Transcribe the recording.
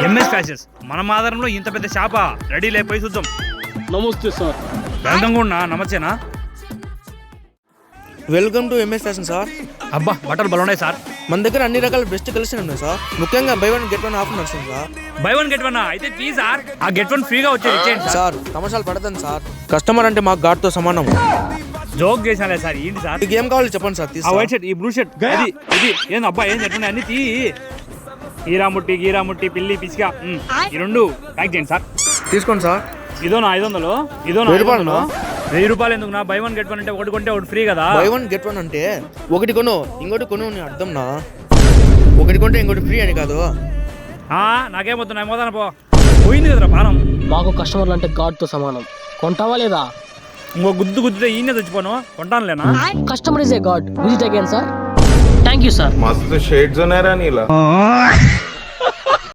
MS fashions మన మాదరంలో ఇంత పెద్ద షాపా? రెడీ లేకపోయి చూద్దాం. నమస్తే సార్. వెల్కమ్ కూడా నమస్తేనా. Welcome to MS fashion sir. అబ్బా బట్టలు బాగున్నాయి సార్. మన దగ్గర అన్ని రకాల బెస్ట్ కలెక్షన్ ఉన్నాయి సార్. ముఖ్యంగా buy one get one offer నడుస్తుంది sir. Buy one get one అయితే ప్లీజ్ సార్ ఆ గెట్ వన్ ఫ్రీగా వచ్చేది ఇచ్చేయండి సార్. సార్ తమాషాలు పడతాను సార్. కస్టమర్ అంటే మాకు గాడ్తో సమానం. జోక్ చేసాలే సార్. ఏంటి సార్ మీకు ఏం కావాలో చెప్పండి సార్. ఆ వైట్ షర్ట్, ఈ బ్లూ షర్ట్, ఇది ఇది ఏంది అబ్బా ఏం చెట్టు అన్ని తీ. గీరాముట్టి పిల్లి పిసిగా ఈ రెండు ప్యాక్ చేయండి సార్. తీసుకోండి సార్. ఇదోనా 500, ఇదోనా 1000 1000 రూపాయలు ఎందుకు నా? బై వన్ గెట్ వన్ అంటే ఒకటి కొంటే ఒకటి ఫ్రీ కదా. బై వన్ గెట్ వన్ అంటే ఒకటి కొను ఇంకోటి కొను అని అర్థం నా. ఒకటి కొంటే ఇంకోటి ఫ్రీ అని కాదు. నాకేమొద్దు, నా మోదాన పోయింది కదరా పానం. మాకు కస్టమర్లు అంటే గాడ్తో సమానం. కొంటావా లేదా? ఇంకో గుద్దుతే ఈయన తెచ్చిపోను, కొంటానులేనా? Customer is a god. Visit again sir. Thank you sir. मस्त शेड्स नाही राणीला